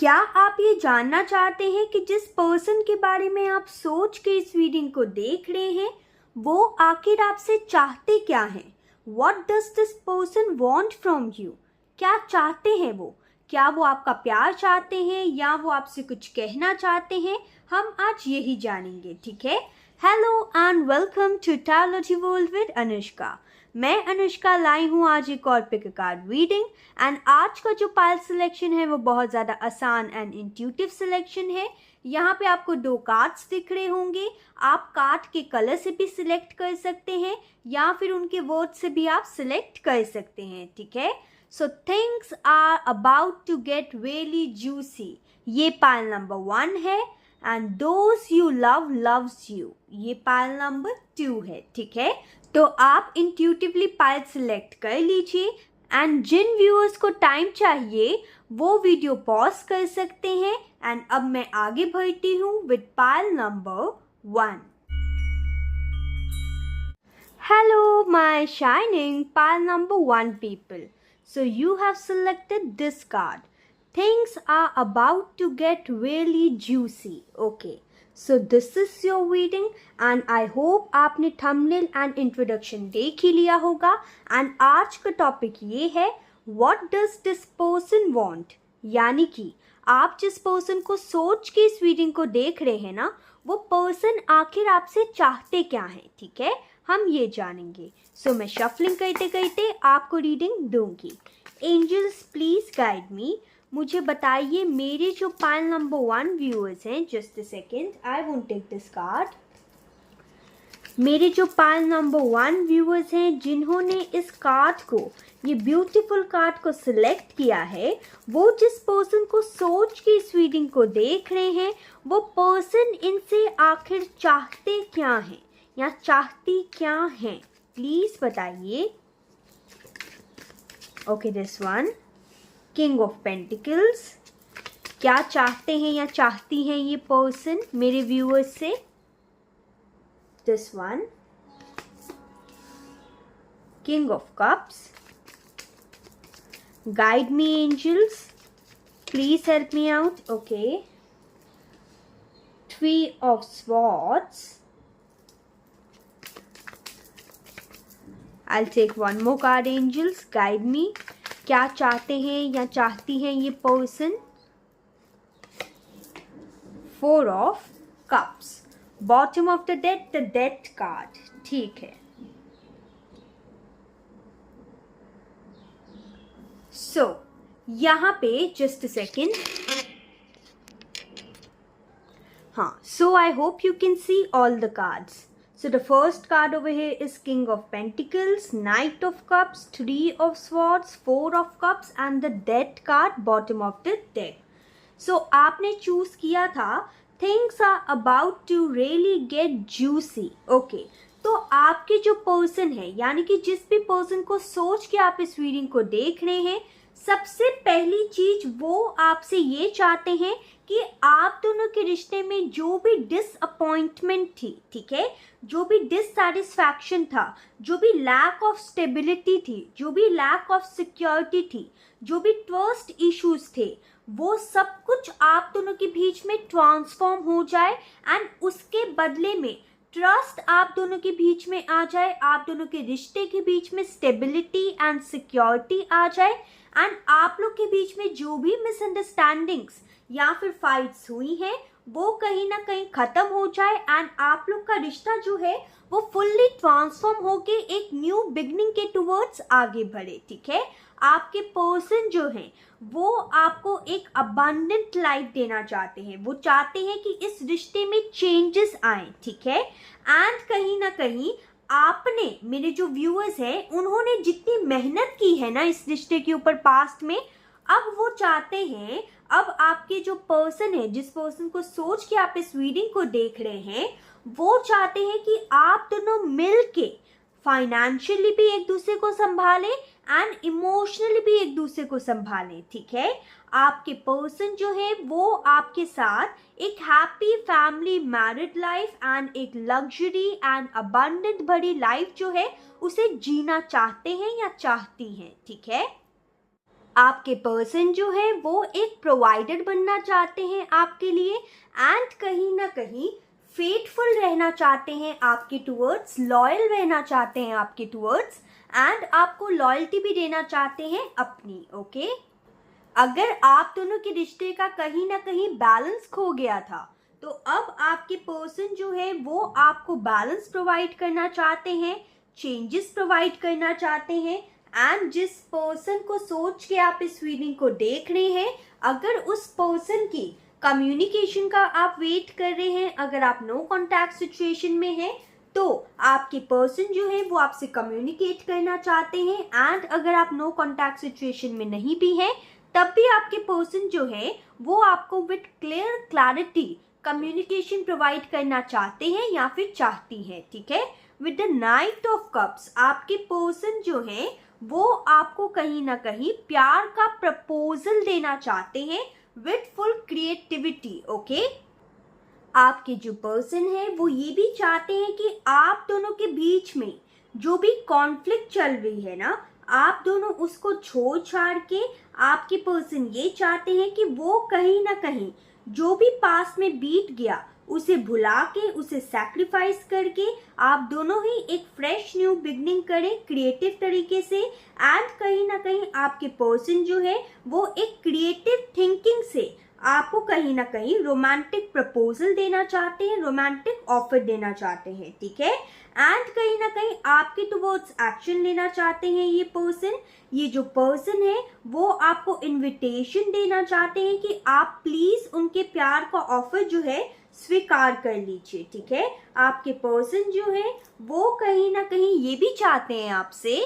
क्या आप ये जानना चाहते हैं कि जिस पर्सन के बारे में आप सोच के इस रीडिंग को देख रहे हैं वो आखिर आपसे चाहते क्या हैं? What does this person want from you? क्या चाहते हैं वो? क्या वो आपका प्यार चाहते हैं या वो आपसे कुछ कहना चाहते हैं? हम आज यही जानेंगे, ठीक है? Hello and welcome to tarology world with Anushka. मैं अनुष्का लाई हूँ आज एक और पिक कार्ड रीडिंग एंड आज का जो पाइल सिलेक्शन है वो बहुत ज़्यादा आसान एंड इंट्यूटिव सिलेक्शन है। यहाँ पे आपको 2 कार्ड्स दिख रहे होंगे। आप कार्ड के कलर से भी सिलेक्ट कर सकते हैं या फिर उनके वर्ड से भी आप सिलेक्ट कर सकते हैं, ठीक है? So things are about to get really juicy, ये पाइल नंबर 1 है and those you love loves you, ये पाइल नंबर 2 है, ठीक है? तो आप इंट्यूटिवली पाइल सिलेक्ट कर लीजिए एंड जिन व्यूअर्स को टाइम चाहिए वो वीडियो पॉज कर सकते हैं एंड अब मैं आगे बढ़ती हूँ with pile number 1। Hello my shining pile number 1 people, so you have selected this card. Things are about to get really juicy. Okay, so this is your reading and I hope आपने thumbnail and introduction देख ही लिया होगा and आज का topic ये है What does this person want? यानी कि आप जिस पर्सन को सोच के इस रीडिंग को देख रहे हैं ना, वो पर्सन आखिर आपसे चाहते क्या हैं, ठीक है? हम ये जानेंगे। सो मैं शफलिंग करते करते आपको रीडिंग दूंगी। एंजल्स प्लीज गाइड मी, मुझे बताइए मेरे जो पाइल नंबर 1 व्यूअर्स हैं, just a second, I won't take this card. मेरे जो पाइल नंबर 1 व्यूअर्स हैं जिन्होंने इस कार्ड को, ये ब्यूटीफुल कार्ड को सिलेक्ट किया है, वो जिस पर्सन को सोच के इस रीडिंग को देख रहे हैं वो पर्सन इनसे आखिर चाहते क्या हैं या चाहती क्या हैं, प्लीज बताइए। Okay, this one, king of pentacles, क्या चाहते हैं या चाहती हैं ये पर्सन मेरे व्यूअर्स से? This one, king of cups, guide me angels, please help me out. Okay, 3 of swords, I'll take one more card angels, guide me, क्या चाहते हैं या चाहती हैं ये person? 4 of cups, bottom of the death card, ठीक है। So यहाँ पे जस्ट अ सेकेंड, हाँ, so I hope you can see all the cards. So the first card over here is King of Pentacles, Knight of Cups, 3 of Swords, 4 of Cups and the Death card bottom of the deck. So आपने choose किया था Things are about to really get juicy. Okay, तो आपके जो person है यानी कि जिस भी पर्सन को सोच के आप इस रीडिंग को देख रहे हैं, सबसे पहली चीज वो आपसे ये चाहते हैं कि आप दोनों के रिश्ते में जो भी डिसअपॉइंटमेंट थी, ठीक है, जो भी डिससैटिस्फैक्शन था, जो भी लैक ऑफ स्टेबिलिटी थी, जो भी लैक ऑफ सिक्योरिटी थी, जो भी ट्रस्ट इश्यूज थे, वो सब कुछ आप दोनों के बीच में ट्रांसफॉर्म हो जाए एंड उसके बदले में ट्रस्ट आप दोनों के बीच में आ जाए, आप दोनों के रिश्ते के बीच में स्टेबिलिटी एंड सिक्योरिटी आ जाए एंड आप लोग के बीच में जो भी मिसअंडरस्टैंडिंग्स या फिर फाइट्स हुई हैं वो कहीं ना कहीं खत्म हो जाए एंड आप लोग का रिश्ता जो है वो फुल्ली ट्रांसफॉर्म होके एक न्यू बिगनिंग के टुवर्ड्स आगे बढ़े, ठीक है। आपके पर्सन जो हैं वो आपको एक अबंडेंट लाइफ देना चाहते हैं, वो चाहते हैं कि इस रिश्ते में चेंजेस आए, ठीक है। एंड कहीं ना कहीं आपने, मेरे जो व्यूअर्स हैं, उन्होंने जितनी मेहनत की है ना इस रिश्ते के ऊपर पास्ट में, अब वो चाहते हैं, अब आपके जो पर्सन है, जिस पर्सन को सोच के आप इस रीडिंग को देख रहे हैं, वो चाहते हैं कि आप दोनों मिल के फाइनेंशियली भी एक दूसरे को संभालें एंड इमोशनली भी एक दूसरे को संभालें, ठीक है। आपके पर्सन जो है वो आपके साथ एक happy family married life and एक लग्जरी एंड अबंडेंट भरी लाइफ जो है उसे जीना चाहते हैं या चाहती हैं, ठीक है। आपके पर्सन जो है वो एक प्रोवाइडर बनना चाहते हैं आपके लिए, एंड कहीं ना कहीं फेथफुल रहना चाहते हैं आपके टुवर्ड्स, लॉयल रहना चाहते हैं आपके टुवर्ड्स, एंड आपको लॉयल्टी भी देना चाहते हैं अपनी। ओके, अगर आप दोनों के रिश्ते का कहीं ना कहीं बैलेंस खो गया था, तो अब आपके पर्सन जो है वो आपको बैलेंस प्रोवाइड करना चाहते हैं, चेंजेस प्रोवाइड करना चाहते हैं। एंड जिस पर्सन को सोच के आप इस रीडिंग को देख रहे हैं, अगर उस पर्सन की कम्युनिकेशन का आप वेट कर रहे हैं, अगर आप नो कॉन्टैक्ट सिचुएशन में हैं, तो आपके पर्सन जो है वो आपसे कम्युनिकेट करना चाहते हैं। एंड अगर आप नो कॉन्टैक्ट सिचुएशन में नहीं भी हैं, तब भी आपके पर्सन जो है वो आपको विद क्लैरिटी कम्युनिकेशन प्रोवाइड करना चाहते हैं या फिर चाहती हैं। ठीक है, with the night of cups आपके पर्सन जो है वो आपको कहीं ना कहीं प्यार का प्रपोजल देना चाहते हैं विद फुल क्रिएटिविटी। ओके, आपके जो पर्सन है वो ये भी चाहते हैं कि आप दोनों के बीच में जो भी कॉन्फ्लिक्ट चल रही है ना, आप दोनों उसको छोड़ छाड़ के, आपके पर्सन ये चाहते हैं कि वो कहीं ना कहीं जो भी पास में बीत गया उसे भुला के, उसे सैक्रिफाइस करके आप दोनों ही एक फ्रेश न्यू बिगनिंग करें क्रिएटिव तरीके से। एंड कहीं ना कहीं आपके पर्सन जो है वो एक क्रिएटिव थिंकिंग से आपको कहीं ना कहीं रोमांटिक प्रपोजल देना चाहते हैं, रोमांटिक ऑफर देना चाहते हैं। ठीक है, एंड कहीं ना कहीं आपके टुवर्ड्स एक्शन लेना चाहते हैं ये पर्सन। ये जो पर्सन है वो आपको इनविटेशन देना चाहते हैं कि आप प्लीज उनके प्यार का ऑफर जो है स्वीकार कर लीजिए। ठीक है, आपके पर्सन जो है वो कहीं ना कहीं ये भी चाहते हैं आपसे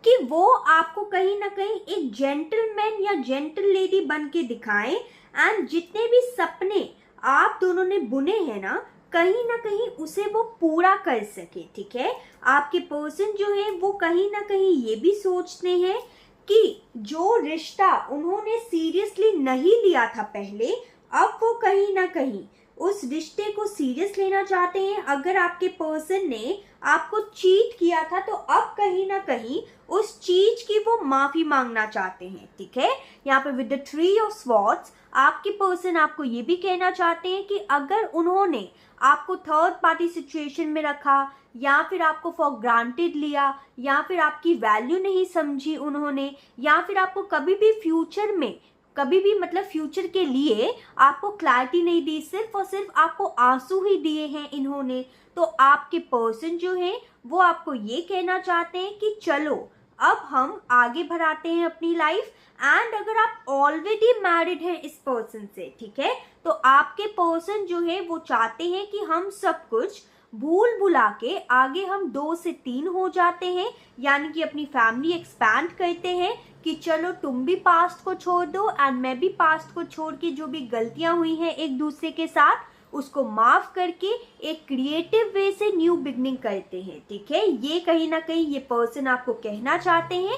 कि वो आपको कहीं ना कहीं एक जेंटलमैन या जेंटल लेडी बन के दिखाएं, एंड जितने भी सपने आप दोनों ने बुने हैं ना कहीं उसे वो पूरा कर सके। ठीक है, आपके पर्सन जो है वो कहीं ना कहीं ये भी सोचते हैं कि जो रिश्ता उन्होंने सीरियसली नहीं लिया था पहले, अब वो कहीं ना कहीं उस रिश्ते को सीरियस लेना चाहते हैं। अगर आपके पर्सन ने आपको चीट किया था, तो अब कहीं ना कहीं उस चीज की वो माफी मांगना चाहते हैं। ठीक है, यहाँ पे with the three of swords आपके पर्सन आपको ये भी कहना चाहते हैं कि अगर उन्होंने आपको थर्ड पार्टी सिचुएशन में रखा, या फिर आपको फॉर ग्रांटेड लिया, या फिर आपकी वैल्यू नहीं समझी उन्होंने, या फिर आपको कभी भी फ्यूचर में मतलब फ्यूचर के लिए आपको क्लैरिटी नहीं दी, सिर्फ और सिर्फ आपको आंसू ही दिए हैं इन्होंने, तो आपके पर्सन जो है वो आपको ये कहना चाहते हैं कि चलो अब हम आगे बढ़ाते हैं अपनी लाइफ। एंड अगर आप ऑलरेडी मैरिड हैं इस पर्सन से, ठीक है, तो आपके पर्सन जो है वो चाहते हैं कि हम सब कुछ भूल भुला के आगे हम 2 से 3 हो जाते हैं, यानी कि अपनी फैमिली एक्सपैंड करते हैं कि चलो तुम भी पास्ट को छोड़ दो एंड मैं भी पास्ट को छोड़ के जो भी गलतियां हुई हैं एक दूसरे के साथ उसको माफ करके एक क्रिएटिव वे से न्यू बिगनिंग करते हैं। ठीक है, ये कहीं ना कहीं ये पर्सन आपको कहना चाहते हैं,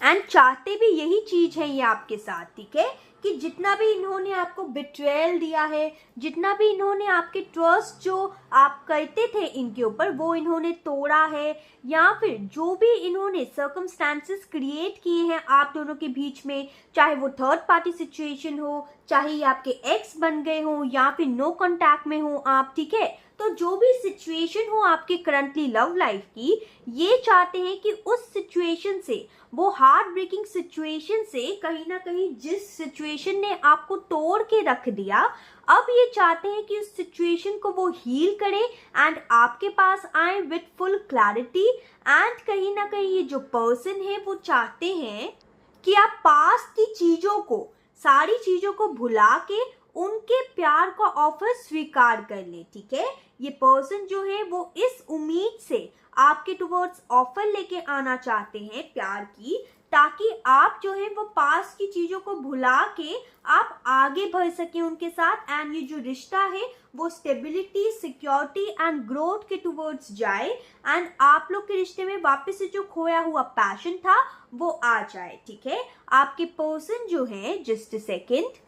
एंड चाहते भी यही चीज है ये आपके साथ। ठीक है, कि जितना भी इन्होंने आपको बिट्रेयल दिया है, जितना भी इन्होंने आपके ट्रस्ट जो आप करते थे इनके ऊपर वो इन्होंने तोड़ा है, या फिर जो भी इन्होंने सर्कमस्टांसेस क्रिएट किए हैं आप दोनों के बीच में, चाहे वो थर्ड पार्टी सिचुएशन हो, चाहे ये आपके एक्स बन गए हो, या फिर नो कॉन्टैक्ट में हो आप, ठीक है, तो जो भी सिचुएशन हो आपके करंटली लव लाइफ की, ये चाहते हैं कि उस सिचुएशन से, वो हार्ट ब्रेकिंग सिचुएशन से, कहीं ना कहीं जिस सिचुएशन ने आपको तोड़ के रख दिया, अब ये चाहते हैं कि उस सिचुएशन को वो हील करे एंड आपके पास आए विद फुल क्लैरिटी। एंड कहीं ना कहीं ये जो पर्सन है वो चाहते हैं कि आप पास्ट की चीजों को, सारी चीजों को भुला के उनके प्यार का ऑफर स्वीकार कर ले। ठीक है, ये पर्सन जो है वो इस उम्मीद से आपके टुवर्ड्स ऑफर लेके आना चाहते हैं प्यार की, ताकि आप जो है वो पास की चीजों को भुला के आप आगे बढ़ सके उनके साथ, एंड ये जो रिश्ता है वो स्टेबिलिटी, सिक्योरिटी एंड ग्रोथ के टुवर्ड्स जाए, एंड आप लोग के रिश्ते में वापस से जो खोया हुआ पैशन था वो आ जाए। ठीक है, आपके पर्सन जो है, जस्ट अ सेकेंड,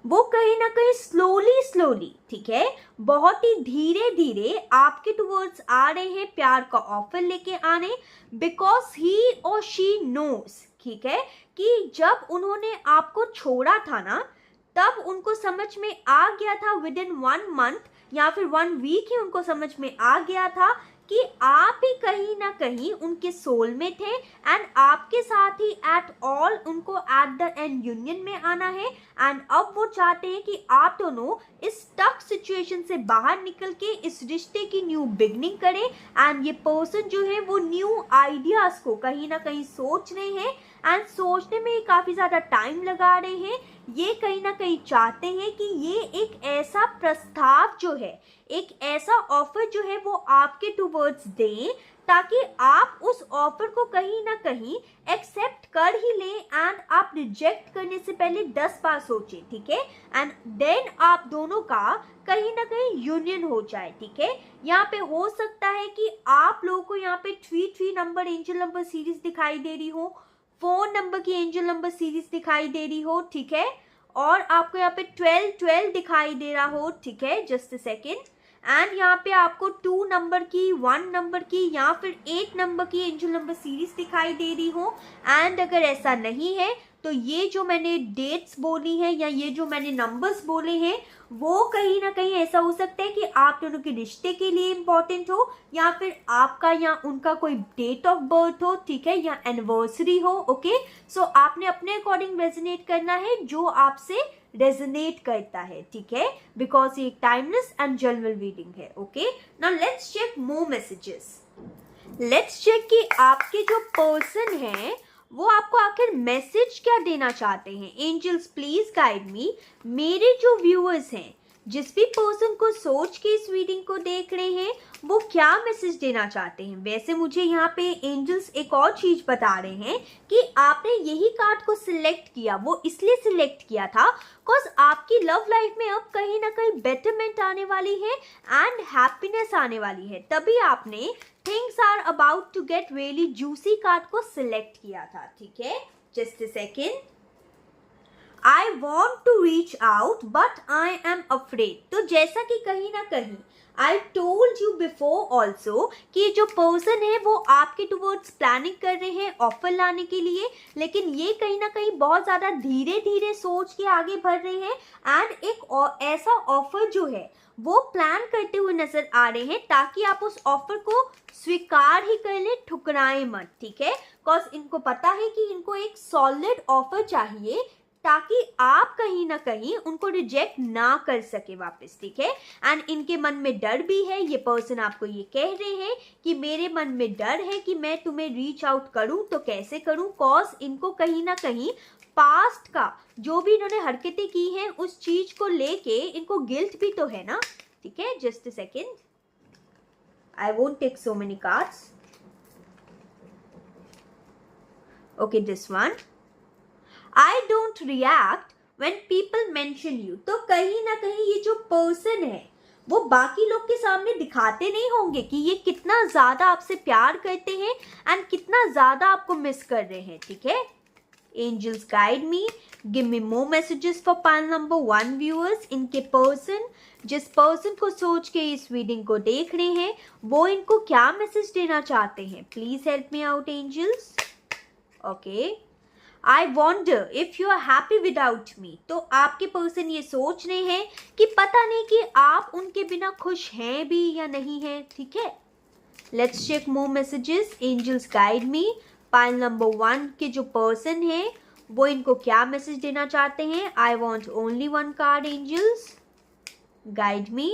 वो कहीं ना कहीं स्लोली, ठीक है, बहुत ही धीरे धीरे आपके टुवर्ड्स आ रहे हैं प्यार का ऑफर लेके आने, बिकॉज ही और शी नोस ठीक है, कि जब उन्होंने आपको छोड़ा था ना, तब उनको समझ में आ गया था विद इन 1 मंथ या फिर 1 वीक ही उनको समझ में आ गया था कि आप ही कहीं ना कहीं उनके सोल में थे एंड आपके साथ ही एट ऑल उनको एट द एंड यूनियन में आना है। एंड अब वो चाहते हैं कि आप दोनों इस टफ सिचुएशन से बाहर निकल के इस रिश्ते की न्यू बिगनिंग करें। एंड ये पर्सन जो है वो न्यू आइडियाज को कहीं ना कहीं सोच रहे हैं एंड सोचने में काफ़ी ज़्यादा टाइम लगा रहे हैं। ये कहीं ना कहीं चाहते हैं कि ये एक ऐसा प्रस्ताव जो है, एक ऐसा ऑफर जो है वो आपके टूवर्ड्स दें ताकि आप उस ऑफर को कहीं ना कहीं एक्सेप्ट कर ही लें एंड आप रिजेक्ट करने से पहले 10 बार सोचें, ठीक है। एंड देन आप दोनों का कहीं ना कहीं यूनियन हो जाए, ठीक है। यहाँ पे हो सकता है कि आप लोगों को यहाँ पे 3 नंबर एंजल नंबर सीरीज दिखाई दे रही हो, 4 नंबर की एंजल नंबर सीरीज दिखाई दे रही हो, ठीक है, और आपको यहाँ पे 12 दिखाई दे रहा हो, ठीक है, जस्ट अ सेकेंड। एंड यहाँ पे आपको 2 नंबर की, 1 नंबर की या फिर 8 नंबर की एंजल नंबर सीरीज दिखाई दे रही हो। एंड अगर ऐसा नहीं है तो ये जो मैंने डेट्स बोली हैं या ये जो मैंने नंबर्स बोले हैं वो कहीं ना कहीं ऐसा हो सकता है कि आप दोनों के रिश्ते के लिए इम्पोर्टेंट हो या फिर आपका या उनका कोई डेट ऑफ बर्थ हो, ठीक है, या एनिवर्सरी हो। ओके, सो आपने अपने अकॉर्डिंग रेजोनेट करना है जो आपसे रेजोनेट करता है, ठीक है, बिकॉज ये टाइमलेस एंड जनरल रीडिंग है। Okay, now let's check more messages. Let's check कि आपके जो पर्सन है वो आपको आखिर मैसेज क्या देना चाहते हैं। Angels please guide me. मेरे जो व्यूअर्स हैं, जिस भी पर्सन को सोच के इस रीडिंग को देख रहे हैं, वो क्या मैसेज देना चाहते हैं। वैसे मुझे यहाँ पे एंजल्स एक और चीज बता रहे हैं कि आपने यही कार्ड को सिलेक्ट किया, वो इसलिए सिलेक्ट किया था बिकॉज आपकी लव लाइफ में अब कहीं ना कहीं बेटरमेंट आने वाली है एंड हैप्पीनेस आने वाली है, तभी आपने things are about to get really juicy card को सिलेक्ट किया था, ठीक है। Just a second. I want to reach out but I am afraid। तो जैसा कि कहीं ना कहीं I told you before also कि जो पर्सन है वो आपके टुवर्ड्स प्लानिंग कर रहे हैं ऑफर लाने के लिए, लेकिन ये कहीं ना कहीं बहुत ज़्यादा धीरे धीरे सोच के आगे बढ़ रहे हैं एंड एक ऐसा ऑफर जो है वो प्लान करते हुए नजर आ रहे हैं ताकि आप उस ऑफर को स्वीकार ही कर ले, ठुकराएं मत, ठीक है। बिकॉज इनको पता है कि इनको एक सॉलिड ऑफर चाहिए ताकि आप कहीं ना कहीं उनको रिजेक्ट ना कर सके वापस, ठीक है। एंड इनके मन में डर भी है, ये पर्सन आपको ये कह रहे हैं कि मेरे मन में डर है कि मैं तुम्हें रीच आउट करूं तो कैसे करूं, कॉज इनको कहीं ना कहीं पास्ट का जो भी इन्होंने हरकतें की हैं उस चीज को लेके इनको गिल्ट भी तो है ना, ठीक है। Just a second, I won't take so many cards. Okay, this one, I don't react when people mention you। तो कहीं ना कहीं ये जो पर्सन है वो बाकी लोग के सामने दिखाते नहीं होंगे कि ये कितना ज़्यादा आपसे प्यार करते हैं एंड कितना ज़्यादा आपको मिस कर रहे हैं, ठीक है। Angels guide me, give me more messages for pile number 1 viewers. इनके पर्सन, जिस पर्सन को सोच के इस रीडिंग को देख रहे हैं, वो इनको क्या मैसेज देना चाहते हैं। Please help me out angels. Okay, I wonder if you are happy without me। तो आपके पर्सन ये सोच रहे हैं कि पता नहीं कि आप उनके बिना खुश हैं भी या नहीं हैं, ठीक है। Let's check more messages. Angels guide me, pile number 1 के जो पर्सन है वो इनको क्या मैसेज देना चाहते हैं। I want only 1 card, angels guide me.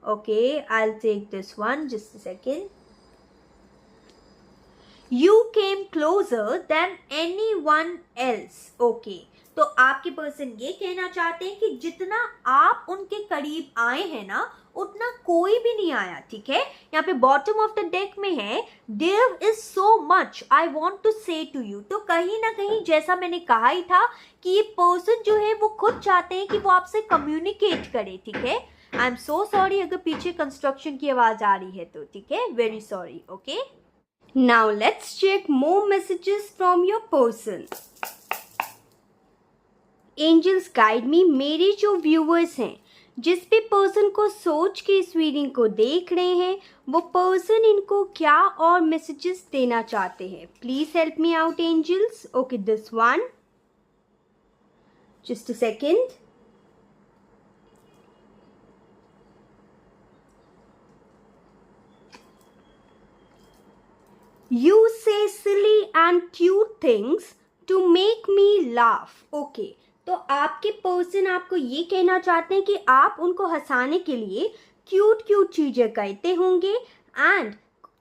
Okay, I will take this one, just a second. You came closer than anyone else। Okay, तो आपके पर्सन ये कहना चाहते हैं कि जितना आप उनके करीब आए हैं ना उतना कोई भी नहीं आया, ठीक है। यहाँ पे बॉटम ऑफ द डेक में है there is so much I want to say to you. तो कहीं ना कहीं जैसा मैंने कहा ही था कि ये पर्सन जो है वो खुद चाहते हैं कि वो आपसे कम्युनिकेट करे, ठीक है। आई एम सो सॉरी अगर पीछे कंस्ट्रक्शन की आवाज आ रही है तो, ठीक है, very sorry. Okay, now let's check more messages from your person। angels guide me। मेरे जो viewers हैं जिस भी पर्सन को सोच के इस रीडिंग को देख रहे हैं वो पर्सन इनको क्या और मैसेजेस देना चाहते हैं. Please help me out angels. Okay, this one. Just a second. You say silly and cute things to make me laugh. Okay, तो आपके पर्सन आपको ये कहना चाहते हैं कि आप उनको हंसाने के लिए क्यूट क्यूट चीज़ें कहते होंगे एंड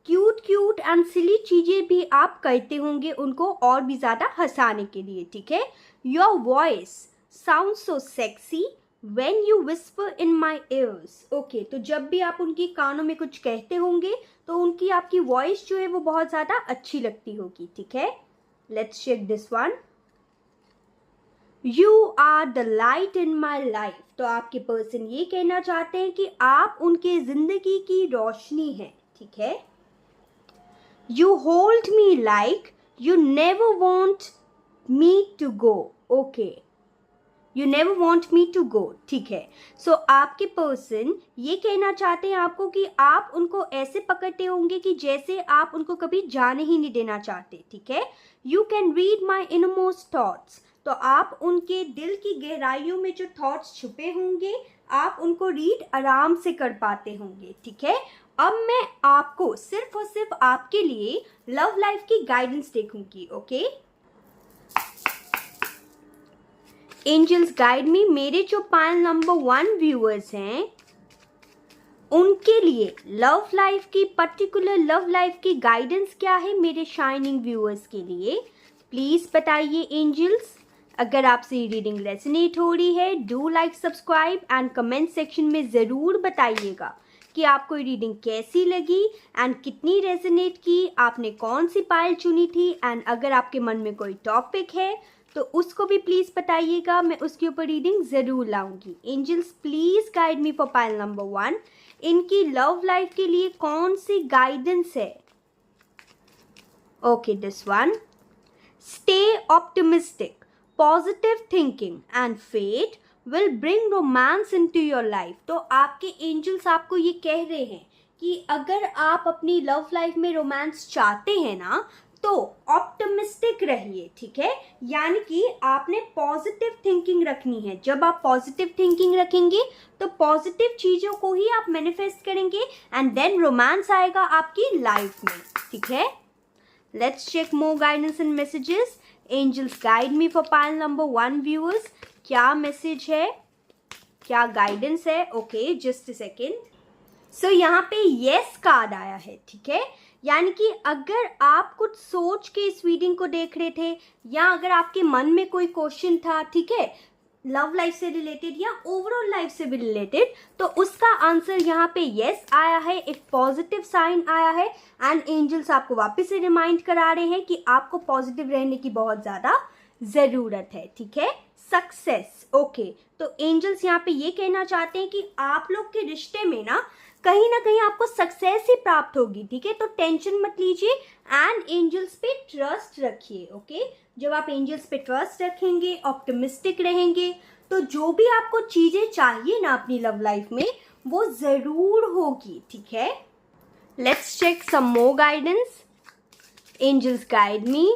क्यूट एंड सिली चीज़ें भी आप कहते होंगे उनको और भी ज़्यादा हंसाने के लिए. ठीक है. Your voice sound so sexy When you whisper in my ears. Okay, तो जब भी आप उनकी कानों में कुछ कहते होंगे तो उनकी आपकी वॉइस जो है वो बहुत ज़्यादा अच्छी लगती होगी. ठीक है. Let's check this one. You are the light in my life. तो आपके पर्सन ये कहना चाहते हैं कि आप उनके जिंदगी की रोशनी हैं. ठीक है. You hold me like you never want me to go. Okay. You never want me to go. ठीक है. सो आपके पर्सन ये कहना चाहते हैं आपको कि आप उनको ऐसे पकड़ते होंगे कि जैसे आप उनको कभी जाने ही नहीं देना चाहते. ठीक है. You can read my innermost thoughts. तो आप उनके दिल की गहराइयों में जो थॉट्स छुपे होंगे आप उनको रीड आराम से कर पाते होंगे. ठीक है. अब मैं आपको सिर्फ और सिर्फ आपके लिए लव लाइफ की गाइडेंस देखूंगी. ओके. Angels guide me. मेरे जो पायल नंबर 1 व्यूअर्स हैं उनके लिए लव लाइफ की पर्टिकुलर लव लाइफ की गाइडेंस क्या है मेरे शाइनिंग व्यूअर्स के लिए प्लीज बताइए एंजल्स. अगर आपसे रीडिंग रेजोनेट हो रही है do like subscribe and comment section में ज़रूर बताइएगा कि आपको रीडिंग कैसी लगी एंड कितनी रेजोनेट की, आपने कौन सी पायल चुनी थी एंड अगर आपके मन में कोई टॉपिक है तो उसको भी प्लीज़ बताइएगा. मैं उसके ऊपर रीडिंग ज़रूर लाऊंगी. Angels please guide me for Payal number 1. इनकी लव लाइफ के लिए कौन सी गाइडेंस है. Okay, this one. Stay optimistic. Positive thinking and fate will bring romance into your life. तो आपके एंजल्स आपको ये कह रहे हैं कि अगर आप अपनी लव लाइफ में रोमांस चाहते हैं ना तो ऑप्टिमिस्टिक रहिए. ठीक है. यानी कि आपने पॉजिटिव थिंकिंग रखनी है. जब आप पॉजिटिव थिंकिंग रखेंगे तो पॉजिटिव चीज़ों को ही आप मैनिफेस्ट करेंगे एंड देन रोमांस आएगा आपकी लाइफ में. ठीक है. Let's check more guidance and messages. Angels guide me for Payal number 1 viewers. क्या मैसेज है, क्या गाइडेंस है. Okay, just a second. So यहाँ पे येस कार्ड आया है. ठीक है. यानी कि अगर आप कुछ सोच के इस रीडिंग को देख रहे थे या अगर आपके मन में कोई क्वेश्चन था, ठीक है, लव लाइफ से रिलेटेड या ओवरऑल लाइफ से भी रिलेटेड, तो उसका आंसर यहाँ पे येस आया है. एक पॉजिटिव साइन आया है एंड एंजल्स आपको वापस से रिमाइंड करा रहे हैं कि आपको पॉजिटिव रहने की बहुत ज़्यादा ज़रूरत है. ठीक है. सक्सेस. ओके, तो एंजल्स यहाँ पे ये कहना चाहते हैं कि आप लोग के रिश्ते में ना कहीं आपको सक्सेस ही प्राप्त होगी. ठीक है. तो टेंशन मत लीजिए एंड एंजल्स पे ट्रस्ट रखिए. ओके. जब आप एंजल्स पे ट्रस्ट रखेंगे, ऑप्टिमिस्टिक रहेंगे, तो जो भी आपको चीज़ें चाहिए ना अपनी लव लाइफ में वो ज़रूर होगी. ठीक है. Let's check some more guidance. Angels guide me.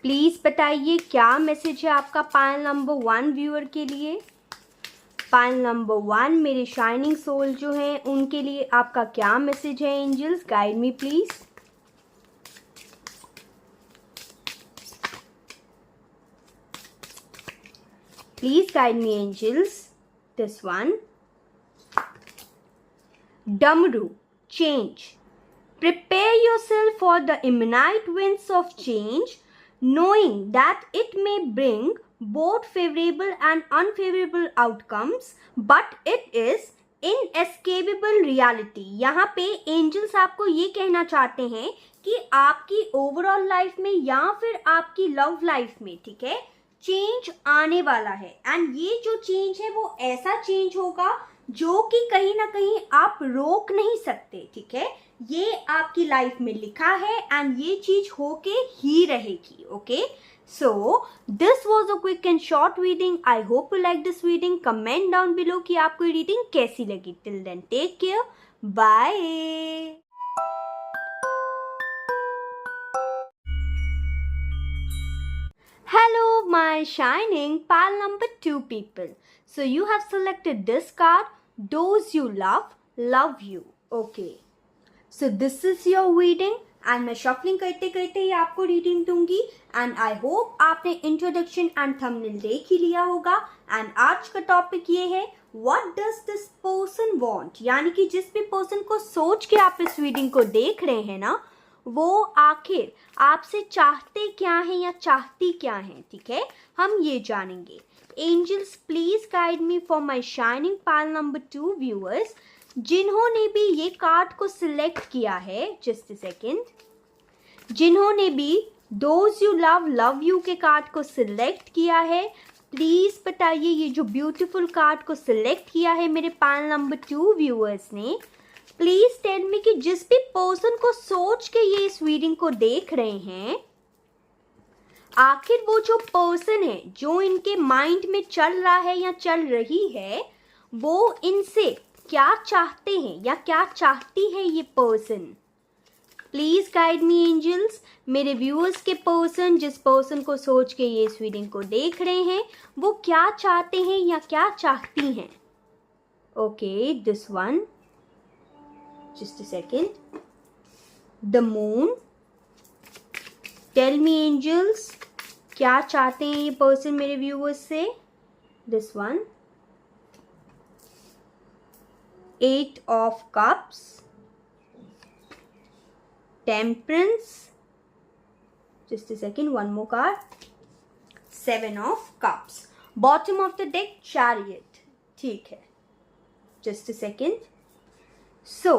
Please बताइए क्या मैसेज है आपका पायल नंबर 1 व्यूअर के लिए. पायल नंबर 1 मेरे शाइनिंग सोल जो हैं उनके लिए आपका क्या मैसेज है. Angels guide me please. Please guide me angels. This one. डमरू. Change. Prepare yourself for the imminent winds of change, knowing that it may bring both favorable and unfavorable outcomes, but it is inescapable reality. यहाँ पे angels आपको ये कहना चाहते हैं कि आपकी ओवरऑल लाइफ में या फिर आपकी लव लाइफ में, ठीक है, चेंज आने वाला है एंड ये जो चेंज है वो ऐसा चेंज होगा जो कि कहीं ना कहीं आप रोक नहीं सकते. ठीक है. ये आपकी लाइफ में लिखा है एंड ये चीज होके ही रहेगी. Okay. So this was a quick and short reading. I hope you like this reading. Comment down below कि आपको ये reading कैसी लगी. Till then, take care. Bye. Hello, my shining pal number 2 people. So you have selected this card. Those you love you. Okay. So this is your reading. And मैं shuffling करते करते ही आपको reading दूंगी. And I hope आपने introduction and thumbnail देख ही लिया होगा. And आज का टॉपिक ये है, what does this person want. यानी कि जिस भी पर्सन को सोच के आप इस रीडिंग को देख रहे हैं ना, वो आखिर आपसे चाहते क्या हैं या चाहती क्या हैं. ठीक है, हम ये जानेंगे. Angels please guide me for my shining pile number 2 viewers, जिन्होंने भी ये कार्ड को सिलेक्ट किया है. Just a second. जिन्होंने भी दोज यू लव यू के कार्ड को सिलेक्ट किया है, प्लीज बताइए ये जो ब्यूटीफुल कार्ड को सिलेक्ट किया है मेरे पाल नंबर 2 व्यूअर्स ने, प्लीज टेल मी कि जिस भी पर्सन को सोच के ये इस रीडिंग को देख रहे हैं, आखिर वो जो पर्सन है जो इनके माइंड में चल रहा है या चल रही है, वो इनसे क्या चाहते हैं या क्या चाहती है ये person. Please guide me angels. मेरे व्यूअर्स के पर्सन, जिस पर्सन को सोच के ये इस रीडिंग को देख रहे हैं, वो क्या चाहते हैं या क्या चाहती हैं. Okay, this one. Just a second. The moon. Tell me angels, क्या चाहते हैं ये पर्सन मेरे व्यूअर्स से. This one. 8 of cups. Temperance. Just a second, one more card. 7 of cups. Bottom of the deck, chariot. ठीक है. Just a second. So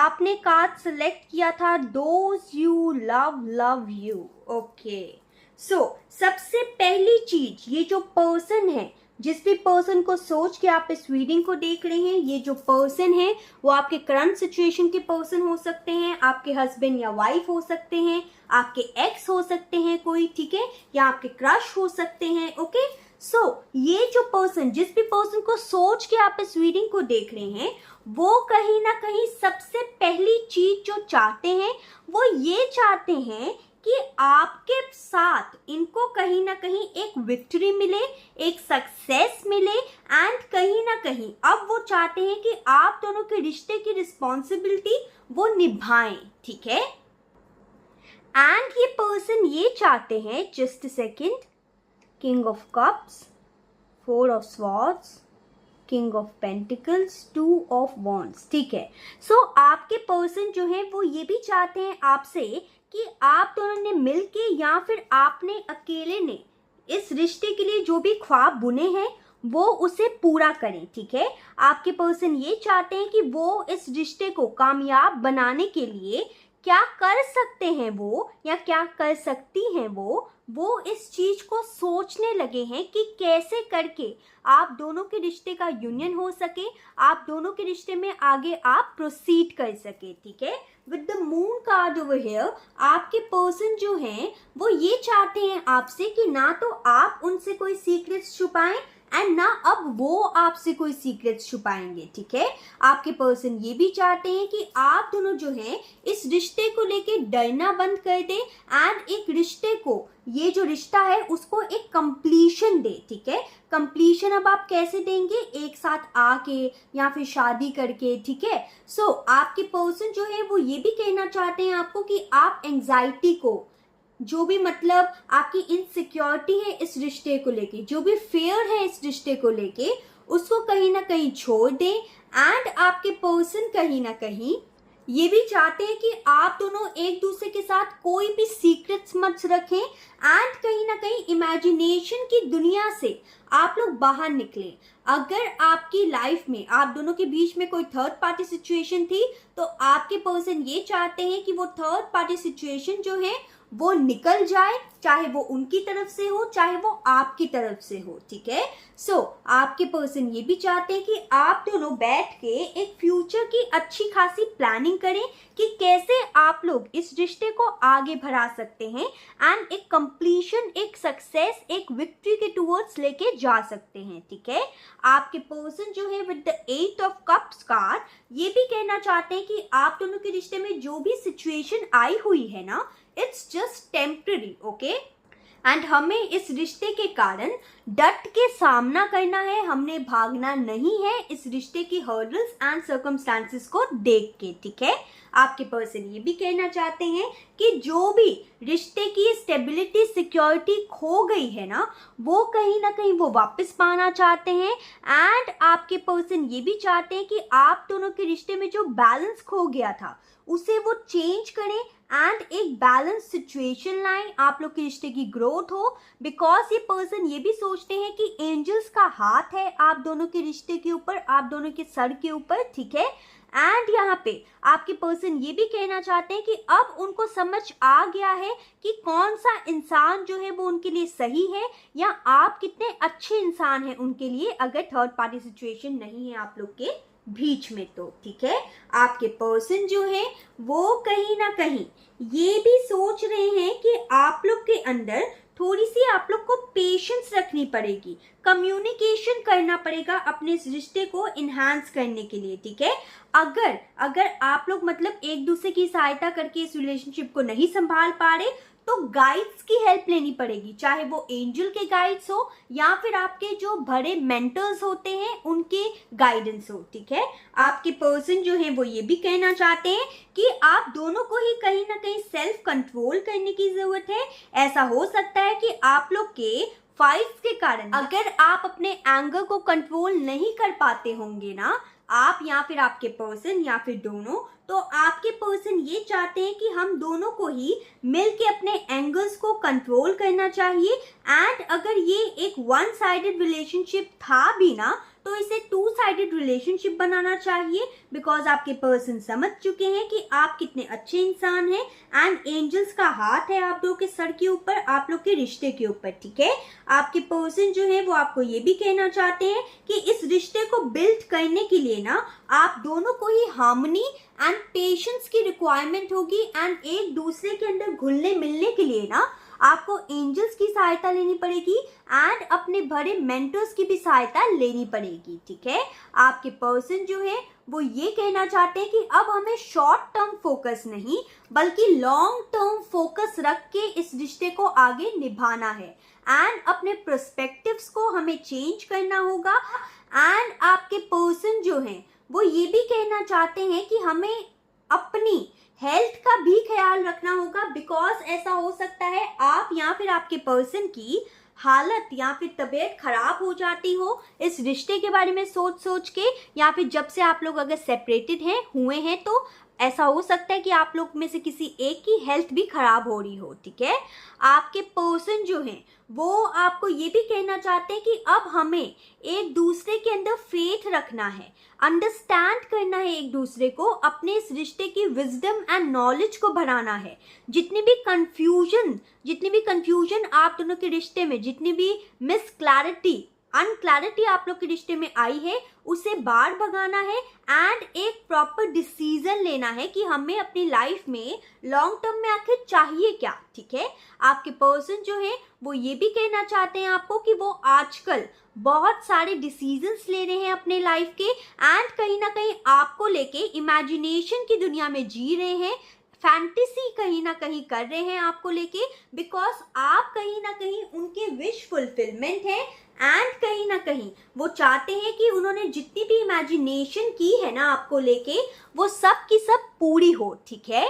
आपने card select किया था those you love you. Okay. So सबसे पहली चीज, ये जो पर्सन है, जिस भी पर्सन को सोच के आप इस रीडिंग को देख रहे हैं, ये जो पर्सन है वो आपके करंट सिचुएशन के पर्सन हो सकते हैं, आपके हस्बैंड या वाइफ हो सकते हैं, आपके एक्स हो सकते हैं कोई, ठीक है, या आपके क्रश हो सकते हैं. ओके. सो ये जो पर्सन, जिस भी पर्सन को सोच के आप इस रीडिंग को देख रहे हैं, वो कहीं ना कहीं सबसे पहली चीज जो चाहते हैं, वो ये चाहते हैं कि आपके साथ इनको कहीं ना कहीं एक विक्ट्री मिले, एक सक्सेस मिले, एंड कहीं ना कहीं अब वो चाहते हैं कि आप दोनों के रिश्ते की रिस्पॉन्सिबिलिटी वो निभाएं. ठीक है. एंड ये पर्सन ये चाहते हैं, just a second, king of cups, 4 of swords, king of pentacles, 2 of wands. ठीक है. सो आपके पर्सन जो है वो ये भी चाहते हैं आपसे कि आप दोनों ने मिलके या फिर आपने अकेले ने इस रिश्ते के लिए जो भी ख्वाब बुने हैं वो उसे पूरा करें. ठीक है. आपके पर्सन ये चाहते हैं कि वो इस रिश्ते को कामयाब बनाने के लिए क्या कर सकते हैं वो, या क्या कर सकती हैं वो इस चीज को सोचने लगे हैं कि कैसे करके आप दोनों के रिश्ते का यूनियन हो सके, आप दोनों के रिश्ते में आगे आप प्रोसीड कर सके. ठीक है. With the moon card over here, आपके पर्सन जो हैं वो ये चाहते हैं आपसे कि ना तो आप उनसे कोई सीक्रेट्स छुपाएं एंड ना अब वो आपसे कोई सीक्रेट्स छुपाएंगे. ठीक है. आपके पर्सन ये भी चाहते हैं कि आप दोनों जो हैं इस रिश्ते को लेके डरना बंद कर दें एंड एक रिश्ते को, ये जो रिश्ता है उसको एक कंप्लीशन दे. ठीक है. कंप्लीशन अब आप कैसे देंगे, एक साथ आके या फिर शादी करके. ठीक है. सो आपके पर्सन जो है वो ये भी कहना चाहते हैं आपको कि आप एंजाइटी को, जो भी मतलब आपकी इनसिक्योरिटी है इस रिश्ते को लेके, जो भी फेयर है इस रिश्ते को लेके, उसको कहीं ना कहीं छोड़ दें. एंड आपके पर्सन कहीं ना कहीं ये भी चाहते हैं कि आप दोनों एक दूसरे के साथ कोई भी सीक्रेट्स मत रखें एंड कहीं ना कहीं इमेजिनेशन की दुनिया से आप लोग बाहर निकलें. अगर आपकी लाइफ में आप दोनों के बीच में कोई थर्ड पार्टी सिचुएशन थी, तो आपके पर्सन ये चाहते हैं कि वो थर्ड पार्टी सिचुएशन जो है वो निकल जाए चाहे वो उनकी तरफ से हो चाहे वो आपकी तरफ से हो, ठीक है। सो आपके पर्सन ये भी चाहते हैं कि आप दोनों बैठ के एक फ्यूचर की अच्छी खासी प्लानिंग करें कि कैसे आप लोग इस रिश्ते को आगे बढ़ा सकते हैं एंड एक कंप्लीशन, एक सक्सेस, एक विक्ट्री के टुवर्ड्स लेके जा सकते हैं, ठीक है। आपके पर्सन जो है with the 8 of cups card ये भी कहना चाहते हैं कि आप दोनों के रिश्ते में जो भी सिचुएशन आई हुई है ना, it's just temporary, okay. And हमें इस रिश्ते के कारण डट के सामना करना है, हमने भागना नहीं है इस रिश्ते की हर्डल्स एंड सर्कमस्टांसेस को देख के, ठीक है। आपके पर्सन ये भी कहना चाहते हैं कि जो भी रिश्ते की स्टेबिलिटी, सिक्योरिटी खो गई है ना, वो कहीं ना कहीं वो वापस पाना चाहते हैं। एंड आपके पर्सन ये भी चाहते हैं कि आप दोनों के रिश्ते में जो बैलेंस खो गया था उसे वो चेंज करें एंड एक बैलेंस सिचुएशन लाएं, आप लोग के रिश्ते की ग्रोथ हो। बिकॉज ये पर्सन ये भी सोचते हैं कि एंजल्स का हाथ है आप दोनों के रिश्ते के ऊपर, आप दोनों के सर के ऊपर, ठीक है। एंड यहाँ पे आपके पर्सन ये भी कहना चाहते हैं कि अब उनको समझ आ गया है कि कौन सा इंसान जो है वो उनके लिए सही है या आप कितने अच्छे इंसान हैं उनके लिए, अगर थर्ड पार्टी सिचुएशन नहीं है आप लोग के बीच में तो, ठीक है। आपके पर्सन जो है वो कहीं ना कहीं ये भी सोच रहे हैं कि आप लोग के अंदर थोड़ी सी आप लोग को पेशेंस रखनी पड़ेगी, कम्युनिकेशन करना पड़ेगा अपने इस रिश्ते को इन्हांस करने के लिए, ठीक है। अगर आप लोग मतलब एक दूसरे की सहायता करके इस रिलेशनशिप को नहीं संभाल पा रहे तो गाइड्स की हेल्प लेनी पड़ेगी, चाहे वो एंजल के गाइड्स हो या फिर आपके जो बड़े मेंटर्स होते हैं उनके गाइडेंस हो, ठीक है। आपके पर्सन जो है वो ये भी कहना चाहते हैं कि आप दोनों को ही कहीं ना कहीं सेल्फ कंट्रोल करने की जरूरत है। ऐसा हो सकता है कि आप लोग के फाइट्स के कारण अगर आप अपने एंगर को कंट्रोल नहीं कर पाते होंगे ना, आप या फिर आपके पर्सन या फिर दोनों, तो आपके पर्सन ये चाहते हैं कि हम दोनों को ही मिलके अपने एंगर्स को कंट्रोल करना चाहिए। एंड अगर ये एक वन साइडेड रिलेशनशिप था भी ना तो इसे टू साइडेड रिलेशनशिप बनाना चाहिए। बिकॉज आपके पर्सन समझ चुके हैं कि आप कितने अच्छे इंसान हैं एंड एंजल्स का हाथ है आप लोग के सर के ऊपर, आप लोग के रिश्ते के ऊपर, ठीक है। आपके पर्सन जो है वो आपको ये भी कहना चाहते हैं कि इस रिश्ते को बिल्ड करने के लिए ना आप दोनों को ही हार्मनी एंड पेशेंस की रिक्वायरमेंट होगी। एंड एक दूसरे के अंदर घुलने मिलने के लिए ना आपको एंजल्स की सहायता लेनी पड़ेगी एंड अपने बड़े मेंटर्स की भी सहायता लेनी पड़ेगी, ठीक है। आपके पर्सन जो है वो ये कहना चाहते हैं कि अब हमें शॉर्ट टर्म फोकस नहीं बल्कि लॉन्ग टर्म फोकस रख के इस रिश्ते को आगे निभाना है एंड अपने पर्सपेक्टिव्स को हमें चेंज करना होगा। एंड आपके पर्सन जो है वो ये भी कहना चाहते हैं कि हमें अपनी हेल्थ का भी ख्याल रखना होगा। बिकॉज ऐसा हो सकता है आप या फिर आपके पर्सन की हालत या फिर तबीयत खराब हो जाती हो इस रिश्ते के बारे में सोच सोच के, या फिर जब से आप लोग अगर सेपरेटेड हैं हुए हैं तो ऐसा हो सकता है कि आप लोग में से किसी एक की हेल्थ भी खराब हो रही हो, ठीक है। आपके पर्सन जो हैं वो आपको ये भी कहना चाहते हैं कि अब हमें एक दूसरे के अंदर फेथ रखना है, अंडरस्टैंड करना है एक दूसरे को, अपने इस रिश्ते की विजडम एंड नॉलेज को बढ़ाना है। जितनी भी कंफ्यूजन आप दोनों के रिश्ते में, जितनी भी अनक्लैरिटी आप लोग के रिश्ते में आई है उसे बाहर भगाना है एंड एक प्रॉपर डिसीजन लेना है कि हमें अपनी लाइफ में लॉन्ग टर्म में आखिर चाहिए क्या, ठीक है। आपके पर्सन जो है वो ये भी कहना चाहते हैं आपको कि वो आजकल बहुत सारे डिसीजंस ले रहे हैं अपने लाइफ के एंड कहीं ना कहीं आपको लेके इमेजिनेशन की दुनिया में जी रहे हैं, फैंटेसी कहीं ना कहीं कर रहे हैं आपको लेके। बिकॉज आप कहीं ना कहीं उनके विश फुलफिलमेंट है एंड कहीं ना कहीं वो चाहते हैं कि उन्होंने जितनी भी इमेजिनेशन की है ना आपको लेके वो सब की सब पूरी हो, ठीक है।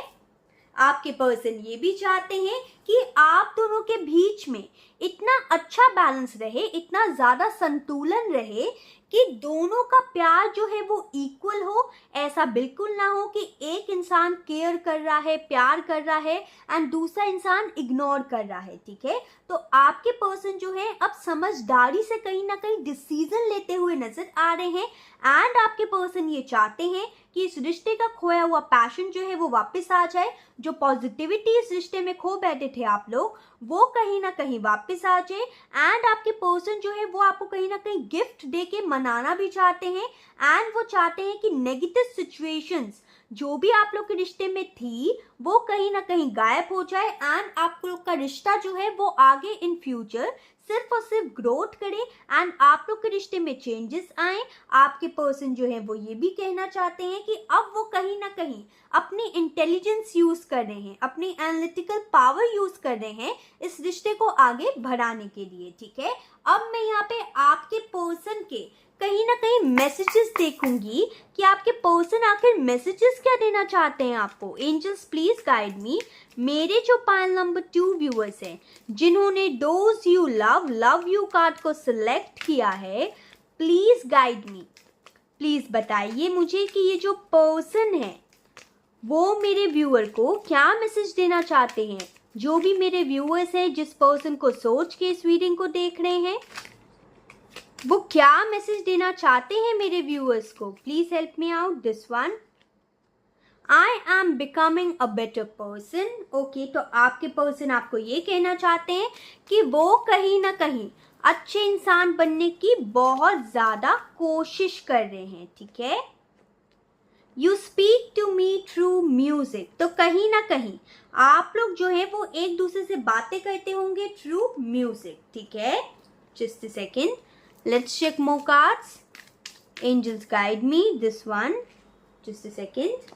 आपके पर्सन ये भी चाहते हैं कि आप दोनों के बीच में इतना अच्छा बैलेंस रहे, इतना ज़्यादा संतुलन रहे कि दोनों का प्यार जो है वो इक्वल हो। ऐसा बिल्कुल ना हो कि एक इंसान केयर कर रहा है, प्यार कर रहा है एंड दूसरा इंसान इग्नोर कर रहा है, ठीक है। तो आपके पर्सन जो है अब समझदारी से कहीं ना कहीं डिसीजन लेते हुए नजर आ रहे हैं एंड आपके पर्सन ये चाहते हैं कि इस रिश्ते का खोया हुआ पैशन जो है वो वापस आ जाए, जो पॉजिटिविटी इस रिश्ते में खो बैठे थे आप लोग, वो कहीं ना कहीं वापस आ जाए। एंड आपके पर्सन जो है वो आपको कहीं ना कहीं गिफ्ट दे के मनाना भी चाहते हैं। एंड वो चाहते हैं कि नेगेटिव सिचुएशंस जो भी आप लोग के रिश्ते में थी वो कहीं ना कहीं गायब हो जाए। एंड आप लोग का रिश्ता जो है वो आगे इन फ्यूचर सिर्फ और सिर्फ ग्रोथ करे एंड आप लोग के रिश्ते में चेंजेस आए। आपके पर्सन जो है वो ये भी कहना चाहते हैं कि अब वो कहीं ना कहीं अपनी इंटेलिजेंस यूज कर रहे हैं, अपनी एनालिटिकल पावर यूज कर रहे हैं इस रिश्ते को आगे बढ़ाने के लिए। ठीक है, अब मैं यहाँ पे आपके पर्सन के कहीं ना कहीं मैसेजेस देखूंगी कि आपके पर्सन आखिर मैसेजेस क्या देना चाहते हैं आपको। Angels please guide me. मेरे जो पाइल नंबर 2 व्यूअर्स हैं जिन्होंने those you love you card को सिलेक्ट किया है, प्लीज गाइड मी, प्लीज बताइए मुझे कि ये जो पर्सन है वो मेरे व्यूअर को क्या मैसेज देना चाहते हैं। जो भी मेरे व्यूअर्स हैं जिस पर्सन को सोच के इस रीडिंग को देख रहे हैं, वो क्या मैसेज देना चाहते हैं मेरे व्यूअर्स को। Please help me out this one. I am becoming a better person. Okay, तो आपके पर्सन आपको ये कहना चाहते हैं कि वो कहीं ना कहीं अच्छे इंसान बनने की बहुत ज्यादा कोशिश कर रहे हैं। ठीक है, you speak to me through music. तो कहीं ना कहीं आप लोग जो है वो एक दूसरे से बातें करते होंगे थ्रू म्यूजिक। ठीक है, just a second, let's check more cards. Angels guide me this one, just a second.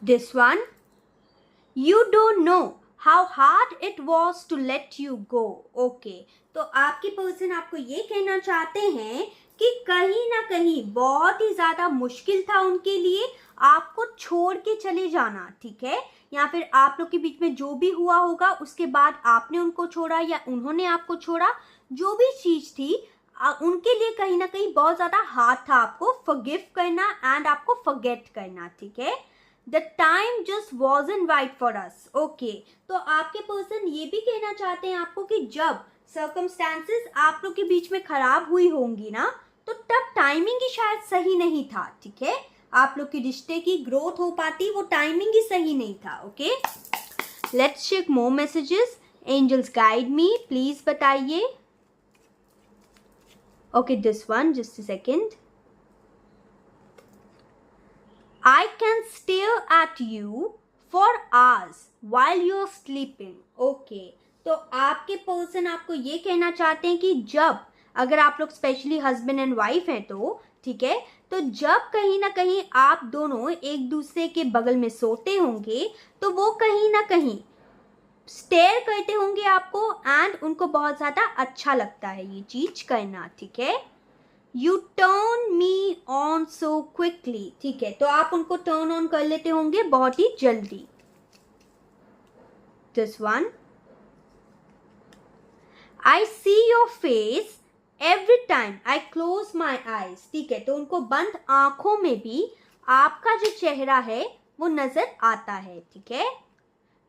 This one, you don't know how hard it was to let you go. Okay, तो आपके person आपको ये कहना चाहते हैं कि कहीं ना कहीं बहुत ही ज्यादा मुश्किल था उनके लिए आपको छोड़ के चले जाना। ठीक है, या फिर आप लोग के बीच में जो भी हुआ होगा उसके बाद आपने उनको छोड़ा या उन्होंने आपको छोड़ा, जो भी चीज थी उनके लिए कहीं ना कहीं बहुत ज्यादा हार्ड था आपको फॉरगिव करना एंड आपको फॉरगेट करना। ठीक है, the time just wasn't right for us. Okay, तो आपके पर्सन ये भी कहना चाहते हैं आपको कि जब सर्कमस्टेंसेस आप लोग के बीच में खराब हुई होंगी ना, तो तब टाइमिंग ही शायद सही नहीं था। ठीक है, आप लोग के रिश्ते की ग्रोथ हो पाती, वो टाइमिंग ही सही नहीं था। Okay, let's check more messages. Angels guide me, please बताइए। Okay, this one, just a second. I can stare at you for hours while you're sleeping. Okay, तो आपके पर्सन आपको ये कहना चाहते हैं कि जब, अगर आप लोग स्पेशली हस्बैंड एंड वाइफ हैं तो ठीक है, तो जब कहीं ना कहीं आप दोनों एक दूसरे के बगल में सोते होंगे तो वो कहीं ना कहीं स्टेयर करते होंगे आपको एंड उनको बहुत ज़्यादा अच्छा लगता है ये चीज करना। ठीक है, U turn me on so quickly. ठीक है, तो आप उनको टर्न ऑन कर लेते होंगे बहुत ही जल्दी। This one, I see your face every time I close my eyes. ठीक है, तो उनको बंद आंखों में भी आपका जो चेहरा है वो नजर आता है। ठीक है,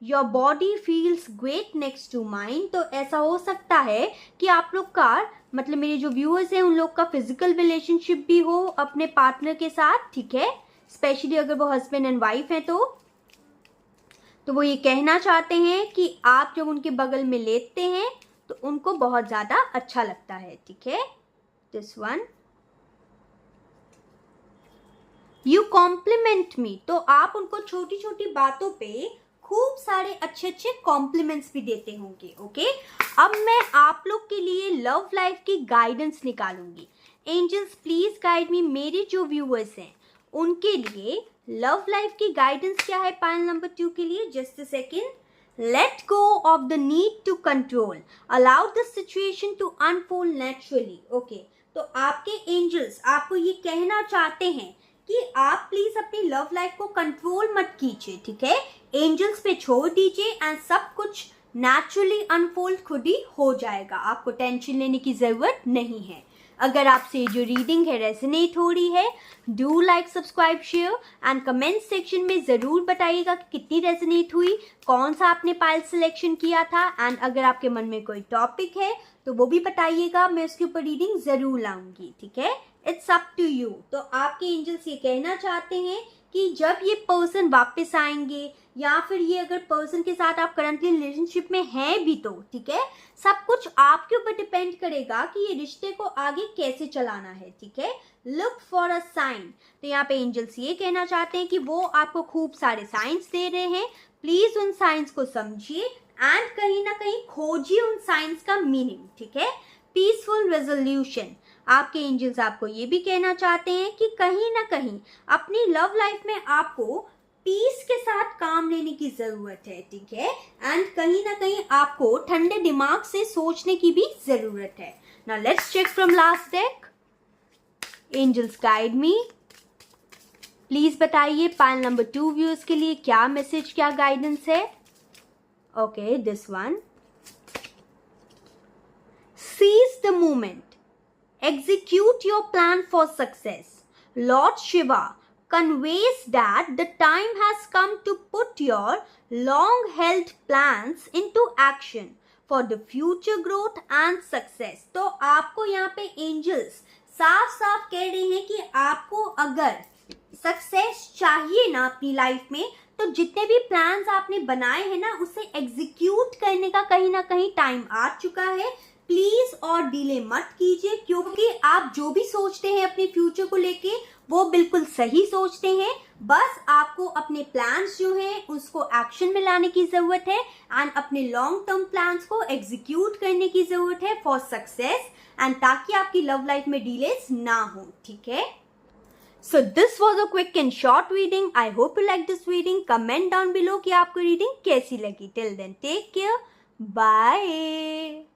your body feels great next to mind. तो ऐसा हो सकता है कि आप लोग का, मतलब मेरे जो व्यूअर्स हैं उन लोग का फिजिकल रिलेशनशिप भी हो अपने पार्टनर के साथ। ठीक है, स्पेशली अगर वो हस्बैंड एंड वाइफ हैं तो वो ये कहना चाहते हैं कि आप जब उनके बगल में लेटते हैं तो उनको बहुत ज्यादा अच्छा लगता है। ठीक है, दिस वन, यू कॉम्प्लीमेंट मी। तो आप उनको छोटी छोटी बातों पे खूब सारे अच्छे अच्छे कॉम्प्लीमेंट्स भी देते होंगे। ओके, अब मैं आप लोग के लिए लव लाइफ की गाइडेंस निकालूंगी। Angels please guide me. मेरे जो व्यूअर्स हैं उनके लिए लव लाइफ की गाइडेंस क्या है पाइल नंबर 2 के लिए। Just a second. Let go of the need to control, allow the situation to unfold naturally. Okay, तो आपके एंजल्स आपको ये कहना चाहते हैं कि आप प्लीज अपनी लव लाइफ को कंट्रोल मत कीजिए। ठीक है, एंजल्स पे छोड़ दीजिए एंड सब कुछ नेचुरली अनफोल्ड खुद ही हो जाएगा, आपको टेंशन लेने की जरूरत नहीं है। अगर आपसे जो रीडिंग है रेजोनेट हो रही है, do like, subscribe, share and comment section में ज़रूर बताइएगा कि कितनी रेजोनेट हुई, कौन सा आपने पाइल सिलेक्शन किया था। एंड अगर आपके मन में कोई टॉपिक है तो वो भी बताइएगा, मैं उसके ऊपर रीडिंग ज़रूर लाऊंगी। ठीक है, इट्स अप टू यू। तो आपके एंजल्स ये कहना चाहते हैं कि जब ये पर्सन वापस आएंगे या फिर ये अगर पर्सन के साथ आप करंटली रिलेशनशिप में हैं भी तो ठीक है, सब कुछ आपके ऊपर डिपेंड करेगा कि ये रिश्ते को आगे कैसे चलाना है, ठीक है। Look for a sign. तो यहाँ पे एंजल्स ये कहना चाहते हैं कि वो आपको खूब सारे साइंस दे रहे हैं, प्लीज उन साइंस को समझिए एंड कहीं ना कहीं खोजिए उन साइंस का मीनिंग, ठीक है। Peaceful resolution. आपके एंजल्स आपको ये भी कहना चाहते हैं कि कहीं ना कहीं अपनी लव लाइफ में आपको पीस के साथ काम लेने की जरूरत है, ठीक है। एंड कहीं ना कहीं आपको ठंडे दिमाग से सोचने की भी जरूरत है। Now let's check from last deck. Angels guide me. Please बताइए पाइल नंबर 2 व्यूअर्स के लिए क्या मैसेज, क्या गाइडेंस है। Okay, this one. Seize the moment. Execute your plan for success. Lord Shiva conveys that the time has come to put your long-held plans into action for the future growth and success. तो आपको यहाँ पे angels साफ साफ कह रहे हैं कि आपको अगर सक्सेस चाहिए ना अपनी लाइफ में, तो जितने भी प्लान्स आपने बनाए हैं ना उसे एग्जीक्यूट करने का कहीं ना कहीं टाइम आ चुका है। प्लीज और डिले मत कीजिए, क्योंकि आप जो भी सोचते हैं अपने फ्यूचर को लेके वो बिल्कुल सही सोचते हैं। बस आपको अपने प्लान्स जो हैं उसको एक्शन में लाने की जरूरत है एंड अपने लॉन्ग टर्म प्लान्स को एग्जीक्यूट करने की जरूरत है फॉर सक्सेस एंड ताकि आपकी लव लाइफ में डिलेस ना हो, ठीक है। So this was a quick and short reading. I hope you like this reading. Comment down below कि आपको reading कैसी लगी. Till then, take care. Bye.